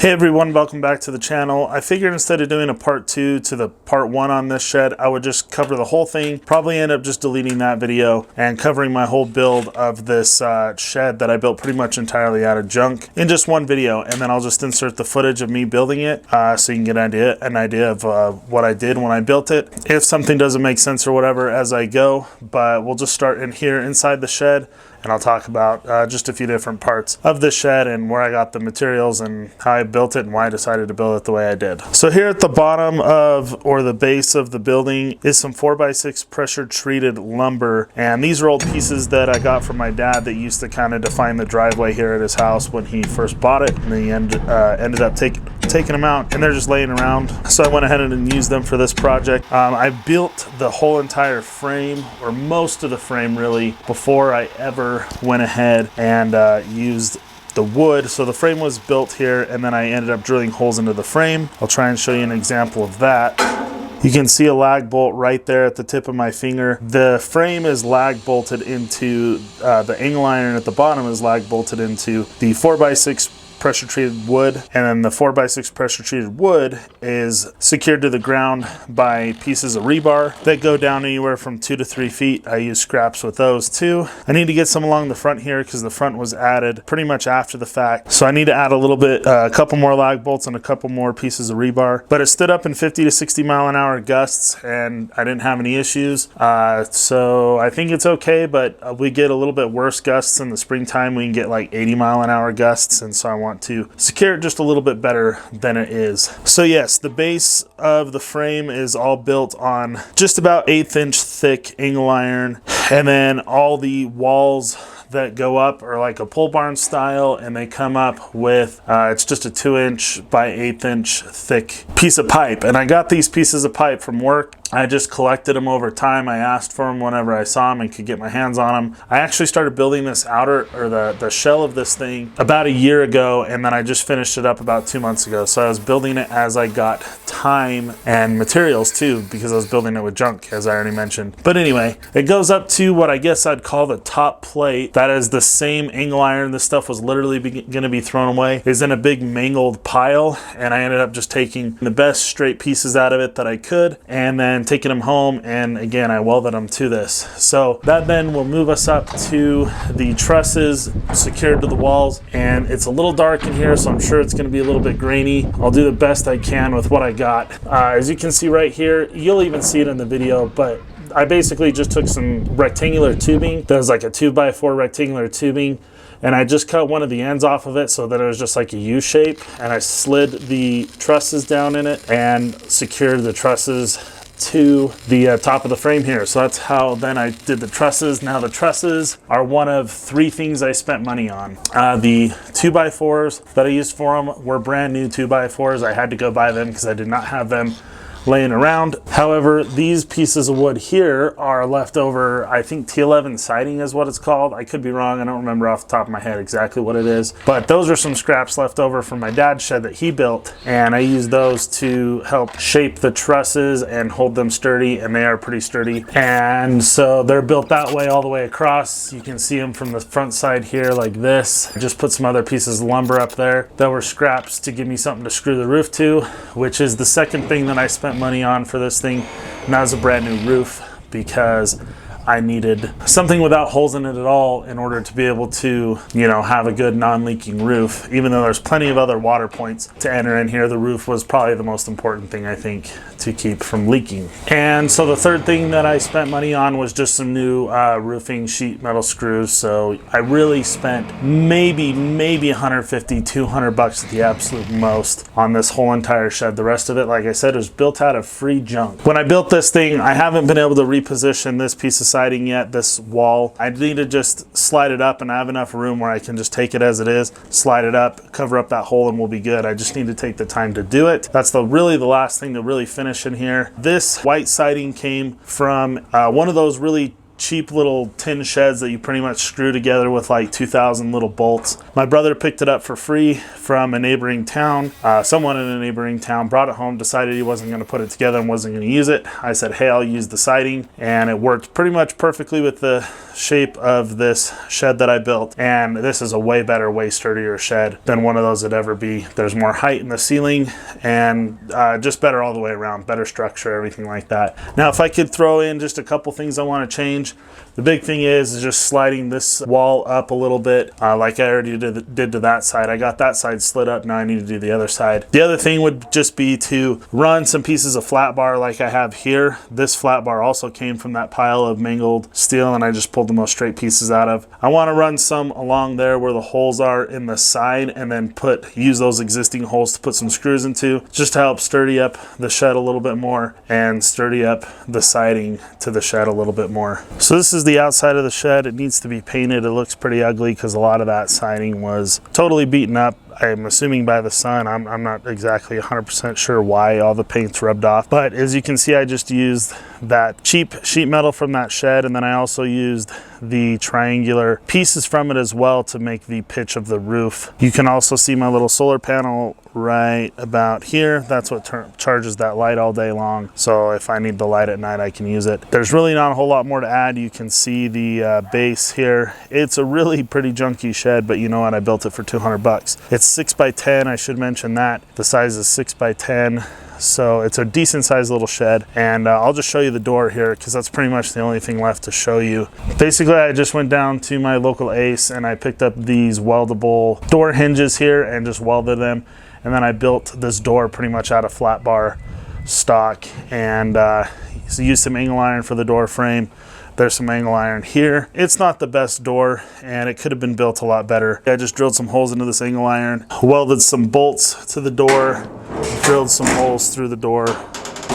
Hey everyone, welcome back to the channel. I figured instead of doing a part 2 to the part 1 on this shed, I would just cover the whole thing, probably end up just deleting that video and covering my whole build of this shed that I built pretty much entirely out of junk in just one video, and then I'll just insert the footage of me building it so you can get an idea of what I did when I built it. If something doesn't make sense or whatever as I go, but we'll just start in here inside the shed, and I'll talk about just a few different parts of the shed and where I got the materials and how I built it and why I decided to build it the way I did. So here at the bottom of, or the base of the building, is some 4x6 pressure treated lumber, and these are old pieces that I got from my dad that used to kind of define the driveway here at his house when he first bought it, and he ended up taking them out, and they're just laying around. So I went ahead and used them for this project. I built the whole entire frame, or most of the frame really, before I ever went ahead and used the wood. So the frame was built here, and then I ended up drilling holes into the frame. I'll try and show you an example of that. You can see a lag bolt right there at the tip of my finger. The frame is lag bolted into the angle iron at the bottom is lag bolted into the 4x6 pressure treated wood, and then the 4x6 pressure treated wood is secured to the ground by pieces of rebar that go down anywhere from 2 to 3 feet. I use scraps with those too. I need to get some along the front here because the front was added pretty much after the fact, so I need to add a little bit, a couple more lag bolts and a couple more pieces of rebar. But it stood up in 50 to 60 mile an hour gusts, and I didn't have any issues, so I think it's okay. But we get a little bit worse gusts in the springtime. We can get like 80 mile an hour gusts, and so I want to secure it just a little bit better than it is. So yes, the base of the frame is all built on just about 1/8 inch thick angle iron, and then all the walls that go up are like a pole barn style, and they come up with it's just a 2 inch by 1/8 inch thick piece of pipe. And I got these pieces of pipe from work. I just collected them over time. I asked for them whenever I saw them and could get my hands on them. I actually started building this outer, or the shell of this thing, about a year ago, and then I just finished it up about 2 months ago. So I was building it as I got time and materials too, because I was building it with junk, as I already mentioned. But anyway, it goes up to what I guess I'd call the top plate. That is the same angle iron. This stuff was literally going to be thrown away. It's in a big mangled pile, and I ended up just taking the best straight pieces out of it that I could, and then taking them home, and again I welded them to this. So that then will move us up to the trusses secured to the walls, and it's a little dark in here, so I'm sure it's going to be a little bit grainy. I'll do the best I can with what I got. As you can see right here, you'll even see it in the video, but I basically just took some rectangular tubing that was like a 2x4 rectangular tubing, and I just cut one of the ends off of it so that it was just like a U shape, and I slid the trusses down in it and secured the trusses to the top of the frame here. So that's how then I did the trusses. Now the trusses are one of 3 things I spent money on. The 2x4s that I used for them were brand new 2x4s. I had to go buy them because I did not have them laying around. However, these pieces of wood here are leftover, I think T11 siding is what it's called. I could be wrong. I don't remember off the top of my head exactly what it is, but those are some scraps left over from my dad's shed that he built, and I used those to help shape the trusses and hold them sturdy, and they are pretty sturdy. And so they're built that way all the way across. You can see them from the front side here like this. I just put some other pieces of lumber up there that were scraps to give me something to screw the roof to, which is the second thing that I spent money on for this thing, and that was a brand new roof, because I needed something without holes in it at all in order to be able to, you know, have a good non-leaking roof. Even though there's plenty of other water points to enter in here, the roof was probably the most important thing, I think, to keep from leaking. And so the third thing that I spent money on was just some new roofing sheet metal screws. So I really spent maybe 150, 200 bucks at the absolute most on this whole entire shed. The rest of it, like I said, was built out of free junk. When I built this thing, I haven't been able to reposition this piece of siding yet, this wall. I need to just slide it up, and I have enough room where I can just take it as it is, slide it up, cover up that hole, and we'll be good. I just need to take the time to do it. That's really the last thing to really finish in here. This white siding came from one of those really cheap little tin sheds that you pretty much screw together with like 2,000 little bolts. My brother picked it up for free from a neighboring town. Someone in a neighboring town brought it home, decided he wasn't going to put it together and wasn't going to use it. I said, hey, I'll use the siding, and it worked pretty much perfectly with the shape of this shed that I built. And this is a way better, way sturdier shed than one of those would ever be. There's more height in the ceiling, and just better all the way around, better structure, everything like that. Now, if I could throw in just a couple things I want to change, the big thing is just sliding this wall up a little bit, like I already did to that side. I got that side slid up, now I need to do the other side. The other thing would just be to run some pieces of flat bar like I have here. This flat bar also came from that pile of mangled steel, and I just pulled the most straight pieces out of. I want to run some along there where the holes are in the side, and then use those existing holes to put some screws into, just to help sturdy up the shed a little bit more and sturdy up the siding to the shed a little bit more. So this is the outside of the shed. It needs to be painted. It looks pretty ugly because a lot of that siding was totally beaten up. I'm assuming by the sun. I'm not exactly 100% sure why all the paint's rubbed off, but as you can see, I just used that cheap sheet metal from that shed, and then I also used the triangular pieces from it as well to make the pitch of the roof. You can also see my little solar panel right about here. That's what charges that light all day long, so if I need the light at night, I can use it. There's really not a whole lot more to add. You can see the base here. It's a really pretty junky shed, but you know what, I built it for 200 bucks. It's 6x10, I should mention that. The size is 6x10. So it's a decent sized little shed, and I'll just show you the door here because that's pretty much the only thing left to show you. Basically, I just went down to my local Ace and I picked up these weldable door hinges here and just welded them, and then I built this door pretty much out of flat bar stock, and used some angle iron for the door frame. There's some angle iron here. It's not the best door, and it could have been built a lot better. I just drilled some holes into this angle iron, welded some bolts to the door, drilled some holes through the door,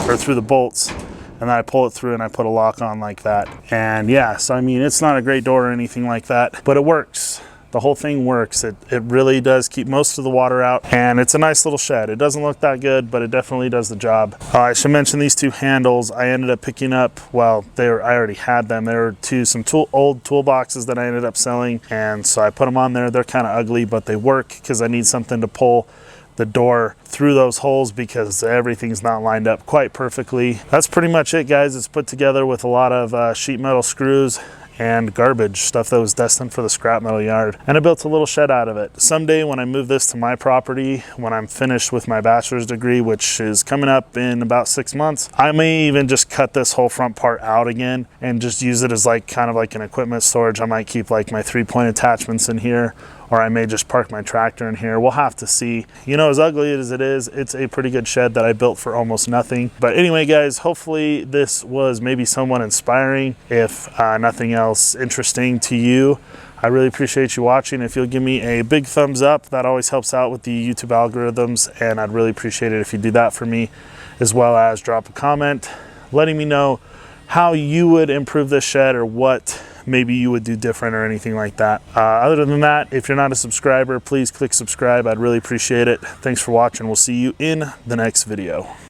or through the bolts, and then I pull it through and I put a lock on like that. And yeah, so I mean, it's not a great door or anything like that, but it works. The whole thing works. It really does keep most of the water out, and it's a nice little shed. It doesn't look that good, but it definitely does the job. I should mention these two handles I ended up picking up. Well, I already had them. They were some old toolboxes that I ended up selling, and so I put them on there. They're kind of ugly, but they work because I need something to pull the door through those holes because everything's not lined up quite perfectly. That's pretty much it, guys. It's put together with a lot of sheet metal screws and garbage, stuff that was destined for the scrap metal yard, and I built a little shed out of it. Someday when I move this to my property, when I'm finished with my bachelor's degree, which is coming up in about 6 months, I may even just cut this whole front part out again and just use it as like kind of like an equipment storage. I might keep like my 3-point attachments in here, or I may just park my tractor in here. We'll have to see. You know, as ugly as it is, it's a pretty good shed that I built for almost nothing. But anyway, guys, hopefully this was maybe somewhat inspiring, if nothing else interesting to you. I really appreciate you watching. If you'll give me a big thumbs up, that always helps out with the YouTube algorithms, and I'd really appreciate it if you do that for me, as well as drop a comment letting me know how you would improve this shed or what maybe you would do different or anything like that. Other than that, if you're not a subscriber, please click subscribe. I'd really appreciate it. Thanks for watching. We'll see you in the next video.